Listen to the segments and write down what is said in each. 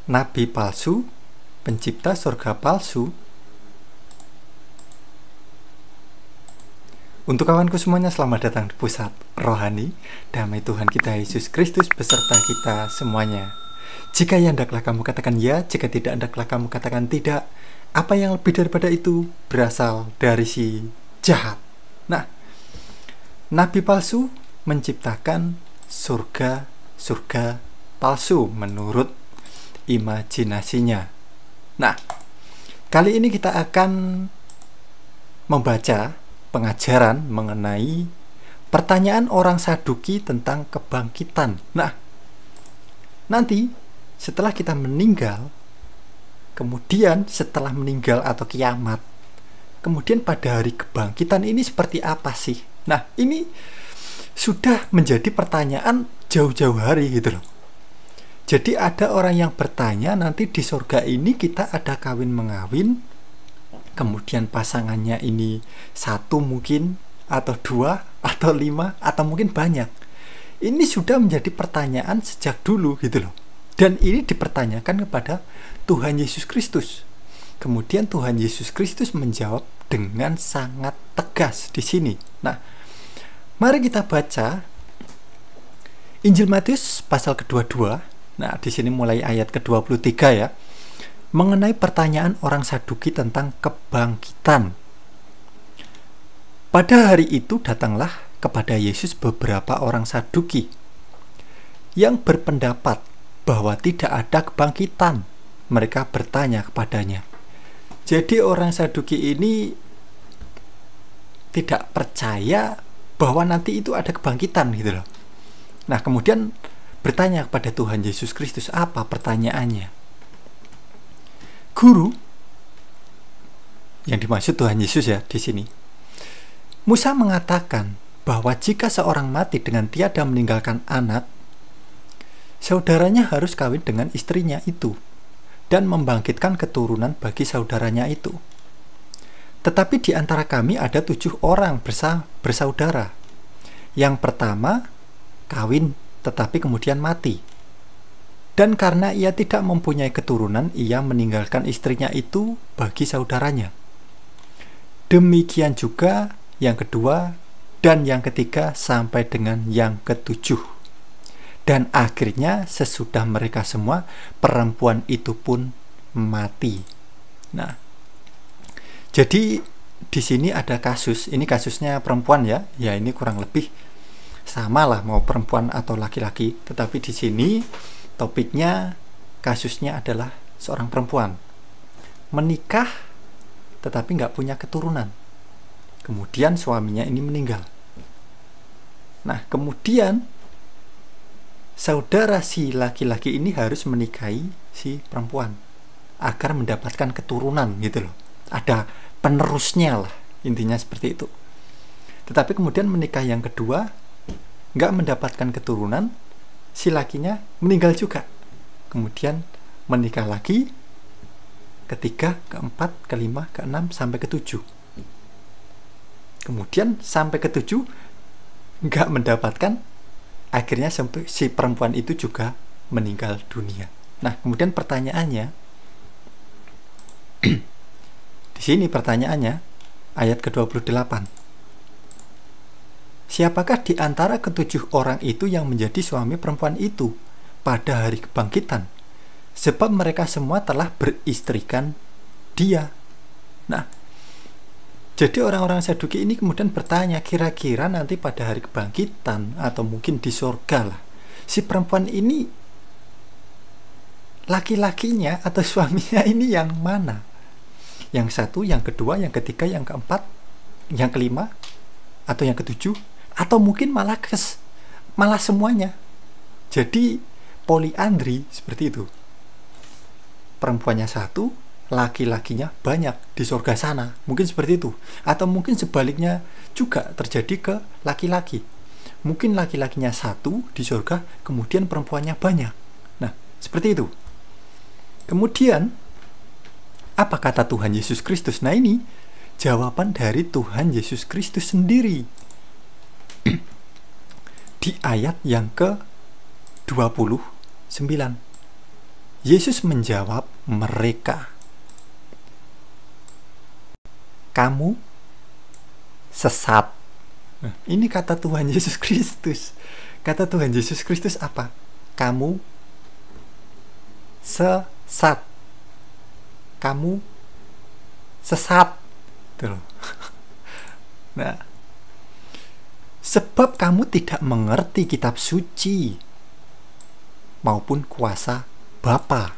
nabi palsu, pencipta surga palsu. Untuk kawanku semuanya, selamat datang di Pusat Rohani. Damai Tuhan kita Yesus Kristus beserta kita semuanya. Jika ya hendaklah kamu katakan ya, jika tidak hendaklah kamu katakan tidak. Apa yang lebih daripada itu berasal dari si jahat. Nah, nabi palsu menciptakan surga palsu menurut imajinasinya. Nah, kali ini kita akan membaca pengajaran mengenai pertanyaan orang Saduki tentang kebangkitan. Nah, nanti setelah kita meninggal, kemudian setelah meninggal atau kiamat, kemudian pada hari kebangkitan ini seperti apa sih? Nah, ini sudah menjadi pertanyaan jauh-jauh hari gitu loh. Jadi ada orang yang bertanya, nanti di surga ini kita ada kawin-mengawin, kemudian pasangannya ini satu mungkin, atau dua, atau lima, atau mungkin banyak. Ini sudah menjadi pertanyaan sejak dulu gitu loh. Dan ini dipertanyakan kepada Tuhan Yesus Kristus. Kemudian Tuhan Yesus Kristus menjawab dengan sangat tegas di sini. Nah, mari kita baca Injil Matius pasal ke-22. Nah, di sini mulai ayat ke-23 ya. Mengenai pertanyaan orang Saduki tentang kebangkitan. Pada hari itu datanglah kepada Yesus beberapa orang Saduki yang berpendapat bahwa tidak ada kebangkitan. Mereka bertanya kepadanya. Jadi orang Saduki ini tidak percaya bahwa nanti itu ada kebangkitan gitu loh. Nah, kemudian bertanya kepada Tuhan Yesus Kristus, apa pertanyaannya? Guru, yang dimaksud Tuhan Yesus ya di sini. Musa mengatakan bahwa jika seorang mati dengan tiada meninggalkan anak, saudaranya harus kawin dengan istrinya itu dan membangkitkan keturunan bagi saudaranya itu. Tetapi di antara kami ada 7 orang bersaudara. Yang pertama kawin tetapi kemudian mati. Dan karena ia tidak mempunyai keturunan, ia meninggalkan istrinya itu bagi saudaranya. Demikian juga yang kedua dan yang ketiga sampai dengan yang ke-7. Dan akhirnya sesudah mereka semua, perempuan itu pun mati. Nah, jadi di sini ada kasus. Ini kasusnya perempuan ya. Ya, ini kurang lebih sama lah mau perempuan atau laki-laki. Tetapi di sini topiknya, kasusnya adalah seorang perempuan menikah tetapi nggak punya keturunan. Kemudian suaminya ini meninggal. Nah, kemudian saudara si laki-laki ini harus menikahi si perempuan agar mendapatkan keturunan gitu loh. Ada penerusnya lah, intinya seperti itu. Tetapi kemudian menikah yang kedua nggak mendapatkan keturunan, si lakinya meninggal juga. Kemudian menikah lagi, ketiga, keempat, kelima, keenam, sampai ke-7. Kemudian sampai ke-7 nggak mendapatkan, akhirnya sampai si perempuan itu juga meninggal dunia. Nah, kemudian pertanyaannya di sini pertanyaannya ayat ke-28. Siapakah di antara ke-7 orang itu yang menjadi suami perempuan itu pada hari kebangkitan? Sebab mereka semua telah beristrikan dia. Nah, jadi orang-orang Saduki ini kemudian bertanya, kira-kira nanti pada hari kebangkitan atau mungkin di surga lah, si perempuan ini laki-lakinya atau suaminya ini yang mana? Yang satu, yang kedua, yang ketiga, yang keempat, yang kelima, atau yang ke-7? Atau mungkin malah semuanya. Jadi poliandri seperti itu. Perempuannya satu, laki-lakinya banyak di surga sana. Mungkin seperti itu. Atau mungkin sebaliknya juga terjadi ke laki-laki. Mungkin laki-lakinya satu di surga, kemudian perempuannya banyak. Nah, seperti itu. Kemudian apa kata Tuhan Yesus Kristus? Nah, ini jawaban dari Tuhan Yesus Kristus sendiri. Di ayat yang ke-29. Yesus menjawab mereka, "Kamu sesat." Nah, ini kata Tuhan Yesus Kristus. Kata Tuhan Yesus Kristus apa? Kamu sesat. Kamu sesat. Tuh. Nah, sebab kamu tidak mengerti kitab suci maupun kuasa Bapa.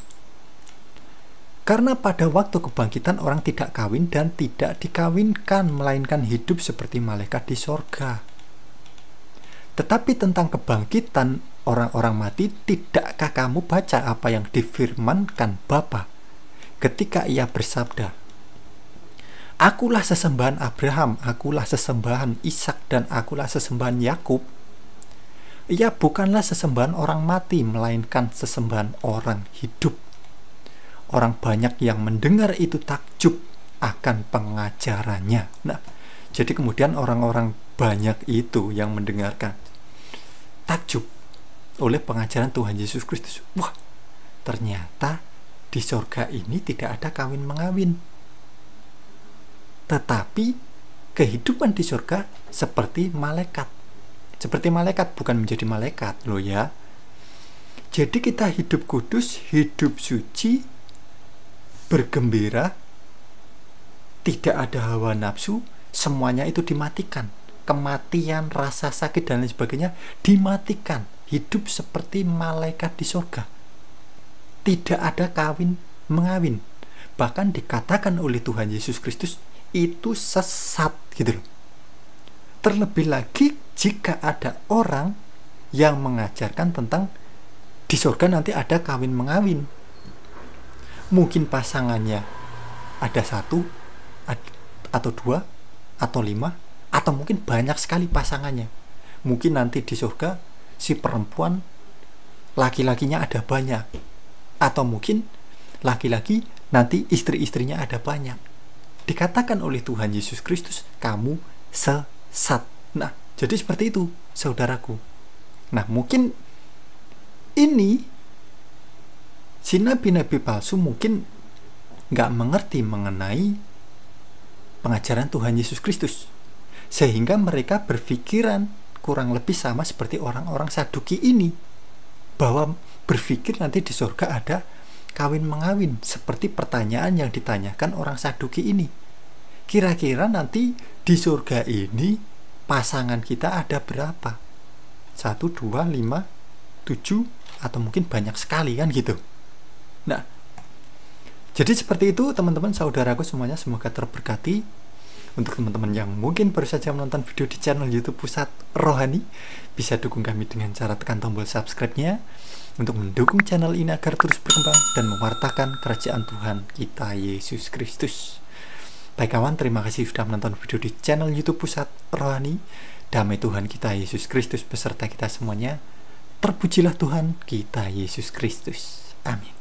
Karena pada waktu kebangkitan orang tidak kawin dan tidak dikawinkan, melainkan hidup seperti malaikat di sorga. Tetapi tentang kebangkitan orang-orang mati, tidakkah kamu baca apa yang difirmankan Bapa ketika ia bersabda, "Akulah sesembahan Abraham, akulah sesembahan Ishak, dan akulah sesembahan Yakub." Ia bukanlah sesembahan orang mati, melainkan sesembahan orang hidup. Orang banyak yang mendengar itu takjub akan pengajarannya. Nah, jadi kemudian orang-orang banyak itu yang mendengarkan takjub oleh pengajaran Tuhan Yesus Kristus. Wah, ternyata di surga ini tidak ada kawin-mengawin. Tetapi kehidupan di surga seperti malaikat. Seperti malaikat, bukan menjadi malaikat loh ya. Jadi kita hidup kudus, hidup suci, bergembira, tidak ada hawa nafsu, semuanya itu dimatikan. Kematian, rasa sakit dan lain sebagainya dimatikan. Hidup seperti malaikat di surga. Tidak ada kawin mengawin. Bahkan dikatakan oleh Tuhan Yesus Kristus itu sesat gitu loh. Terlebih lagi jika ada orang yang mengajarkan tentang di surga nanti ada kawin mengawin. Mungkin pasangannya ada 1 atau 2 atau 5, atau mungkin banyak sekali pasangannya. Mungkin nanti di surga si perempuan laki-lakinya ada banyak, atau mungkin laki-laki nanti istri-istrinya ada banyak. Dikatakan oleh Tuhan Yesus Kristus, kamu sesat. Nah, jadi seperti itu, saudaraku. Nah, mungkin ini si nabi-nabi palsu mungkin nggak mengerti mengenai pengajaran Tuhan Yesus Kristus, sehingga mereka berpikiran kurang lebih sama seperti orang-orang Saduki ini, bahwa berpikir nanti di surga ada kawin mengawin, seperti pertanyaan yang ditanyakan orang Saduki ini. Kira-kira nanti di surga ini pasangan kita ada berapa? 1, 2, 5, 7, atau mungkin banyak sekali kan gitu. Nah, jadi seperti itu teman-teman saudaraku semuanya, semoga terberkati. Untuk teman-teman yang mungkin baru saja menonton video di channel YouTube Pusat Rohani, bisa dukung kami dengan cara tekan tombol subscribe-nya untuk mendukung channel ini agar terus berkembang dan mewartakan kerajaan Tuhan kita Yesus Kristus. Baik kawan, terima kasih sudah menonton video di channel YouTube Pusat Rohani. Damai Tuhan kita Yesus Kristus beserta kita semuanya. Terpujilah Tuhan kita Yesus Kristus. Amin.